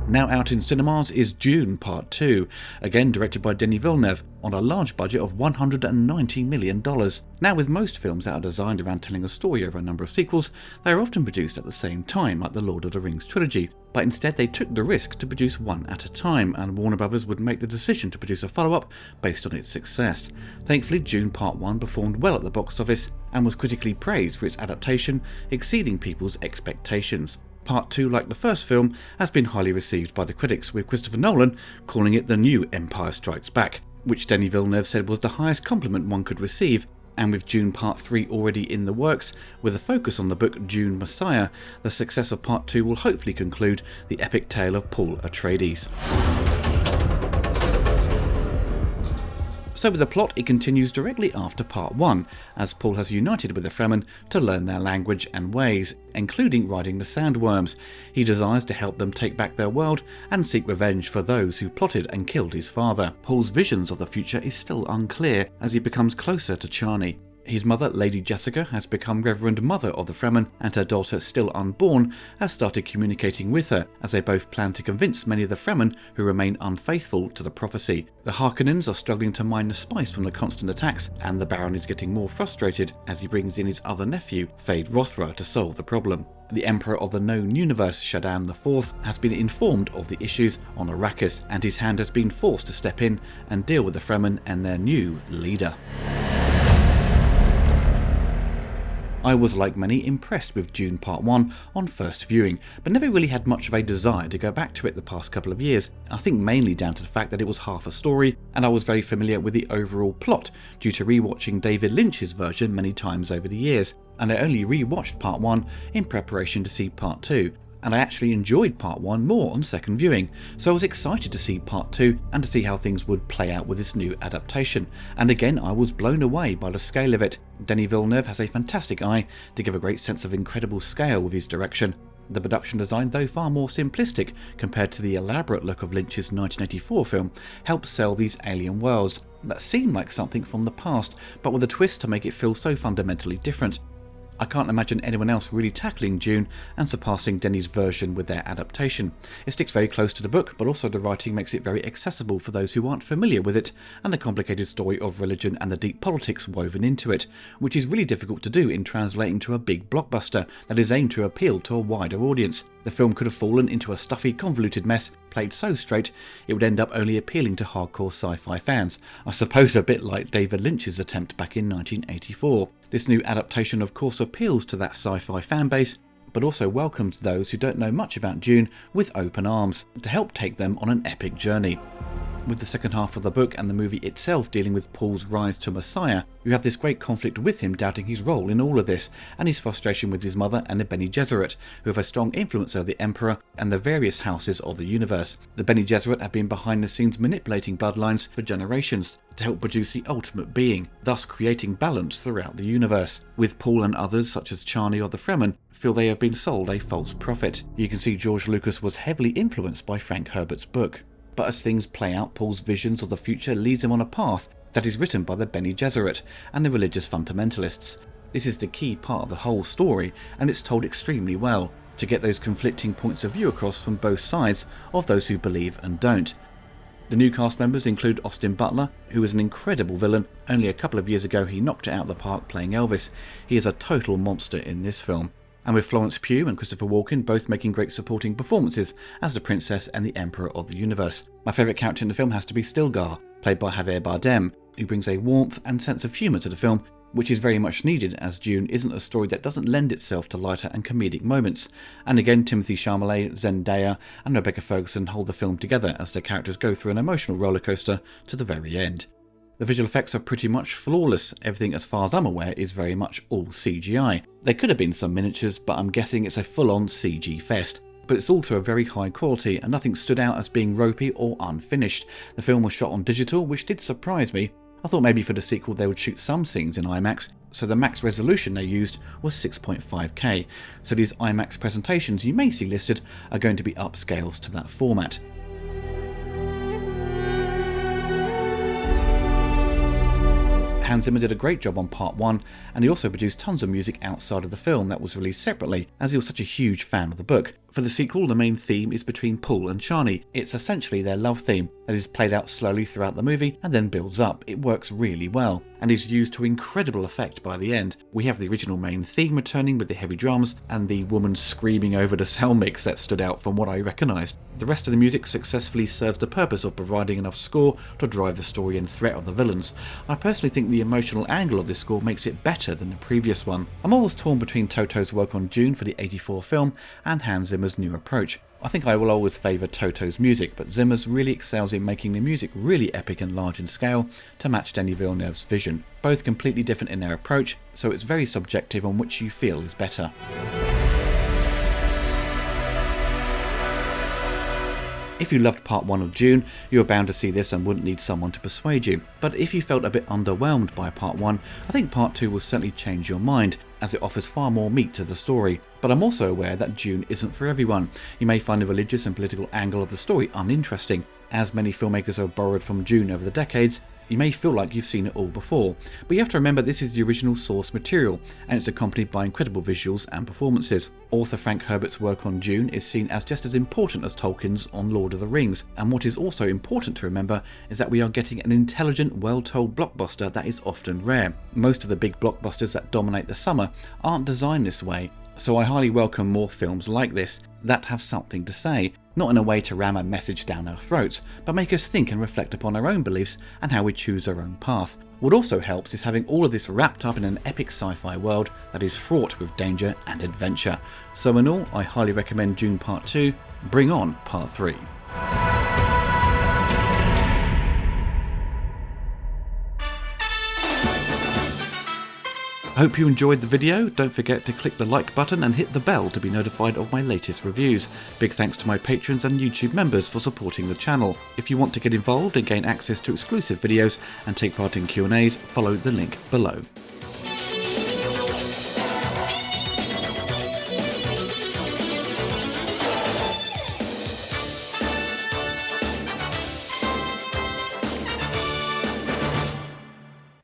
Now out in cinemas is DUNE Part Two, again directed by Denis Villeneuve, on a large budget of $190 million. Now, with most films that are designed around telling a story over a number of sequels, they are often produced at the same time, like the Lord of the Rings trilogy, but instead they took the risk to produce one at a time, and Warner Brothers would make the decision to produce a follow-up based on its success. Thankfully, DUNE Part 1 performed well at the box office and was critically praised for its adaptation, exceeding people's expectations. Part 2, like the first film, has been highly received by the critics, with Christopher Nolan calling it the new Empire Strikes Back, which Denis Villeneuve said was the highest compliment one could receive. And with DUNE Part 3 already in the works, with a focus on the book Dune Messiah, the success of Part 2 will hopefully conclude the epic tale of Paul Atreides. So with the plot, it continues directly after Part 1, as Paul has united with the Fremen to learn their language and ways, including riding the sandworms. He desires to help them take back their world and seek revenge for those who plotted and killed his father. Paul's visions of the future is still unclear as he becomes closer to Chani. His mother, Lady Jessica, has become Reverend Mother of the Fremen, and her daughter, still unborn, has started communicating with her, as they both plan to convince many of the Fremen who remain unfaithful to the prophecy. The Harkonnens are struggling to mine the spice from the constant attacks, and the Baron is getting more frustrated as he brings in his other nephew, Fade Rothra, to solve the problem. The Emperor of the known universe, Shaddam IV, has been informed of the issues on Arrakis, and his hand has been forced to step in and deal with the Fremen and their new leader. I was, like many, impressed with DUNE Part 1 on first viewing, but never really had much of a desire to go back to it the past couple of years. I think mainly down to the fact that it was half a story, and I was very familiar with the overall plot due to rewatching David Lynch's version many times over the years, and I only rewatched Part 1 in preparation to see Part 2. And I actually enjoyed Part 1 more on second viewing, so I was excited to see Part 2 and to see how things would play out with this new adaptation. And again, I was blown away by the scale of it. Denis Villeneuve has a fantastic eye to give a great sense of incredible scale with his direction. The production design, though far more simplistic compared to the elaborate look of Lynch's 1984 film, helps sell these alien worlds that seem like something from the past, but with a twist to make it feel so fundamentally different. I can't imagine anyone else really tackling Dune and surpassing Denis' version with their adaptation. It sticks very close to the book, but also the writing makes it very accessible for those who aren't familiar with it, and the complicated story of religion and the deep politics woven into it, which is really difficult to do in translating to a big blockbuster that is aimed to appeal to a wider audience. The film could have fallen into a stuffy, convoluted mess, played so straight it would end up only appealing to hardcore sci-fi fans, I suppose a bit like David Lynch's attempt back in 1984. This new adaptation of course appeals to that sci-fi fanbase, but also welcomes those who don't know much about Dune with open arms, to help take them on an epic journey. With the second half of the book and the movie itself dealing with Paul's rise to Messiah, you have this great conflict with him doubting his role in all of this, and his frustration with his mother and the Bene Gesserit, who have a strong influence over the Emperor and the various houses of the universe. The Bene Gesserit have been behind the scenes manipulating bloodlines for generations to help produce the ultimate being, thus creating balance throughout the universe. With Paul and others, such as Chani or the Fremen, feel they have been sold a false prophet. You can see George Lucas was heavily influenced by Frank Herbert's book. But as things play out, Paul's visions of the future leads him on a path that is written by the Bene Gesserit and the religious fundamentalists. This is the key part of the whole story, and it's told extremely well, to get those conflicting points of view across from both sides of those who believe and don't. The new cast members include Austin Butler, who is an incredible villain. Only a couple of years ago he knocked it out of the park playing Elvis. He is a total monster in this film. And with Florence Pugh and Christopher Walken both making great supporting performances as the Princess and the Emperor of the Universe. My favourite character in the film has to be Stilgar, played by Javier Bardem, who brings a warmth and sense of humour to the film, which is very much needed as Dune isn't a story that doesn't lend itself to lighter and comedic moments. And again, Timothée Chalamet, Zendaya and Rebecca Ferguson hold the film together as their characters go through an emotional rollercoaster to the very end. The visual effects are pretty much flawless. Everything, as far as I'm aware, is very much all CGI. There could have been some miniatures, but I'm guessing it's a full-on CG fest. But it's all to a very high quality, and nothing stood out as being ropey or unfinished. The film was shot on digital, which did surprise me. I thought maybe for the sequel they would shoot some scenes in IMAX, so the max resolution they used was 6.5K. So these IMAX presentations you may see listed are going to be upscales to that format. Hans Zimmer did a great job on Part 1, and he also produced tons of music outside of the film that was released separately, as he was such a huge fan of the book. For the sequel, the main theme is between Paul and Chani. It's essentially their love theme that is played out slowly throughout the movie and then builds up. It works really well and is used to incredible effect by the end. We have the original main theme returning with the heavy drums and the woman screaming over the sound mix that stood out from what I recognised. The rest of the music successfully serves the purpose of providing enough score to drive the story and threat of the villains. I personally think the emotional angle of this score makes it better than the previous one. I'm always torn between Toto's work on Dune for the '84 film and Hans Zimmer's new approach. I think I will always favour Toto's music, but Zimmer's really excels in making the music really epic and large in scale to match Denis Villeneuve's vision. Both completely different in their approach, so it's very subjective on which you feel is better. If you loved part 1 of Dune, you are bound to see this and wouldn't need someone to persuade you. But if you felt a bit underwhelmed by part 1, I think part 2 will certainly change your mind, as it offers far more meat to the story. But I'm also aware that Dune isn't for everyone. You may find the religious and political angle of the story uninteresting. As many filmmakers have borrowed from Dune over the decades, you may feel like you've seen it all before, but you have to remember this is the original source material, and it's accompanied by incredible visuals and performances. Author Frank Herbert's work on Dune is seen as just as important as Tolkien's on Lord of the Rings, and what is also important to remember is that we are getting an intelligent, well-told blockbuster that is often rare. Most of the big blockbusters that dominate the summer aren't designed this way, so I highly welcome more films like this that have something to say, not in a way to ram a message down our throats, but make us think and reflect upon our own beliefs and how we choose our own path. What also helps is having all of this wrapped up in an epic sci-fi world that is fraught with danger and adventure. So in all, I highly recommend Dune Part 2, bring on Part 3. I hope you enjoyed the video. Don't forget to click the like button and hit the bell to be notified of my latest reviews. Big thanks to my patrons and YouTube members for supporting the channel. If you want to get involved and gain access to exclusive videos and take part in Q&As, follow the link below.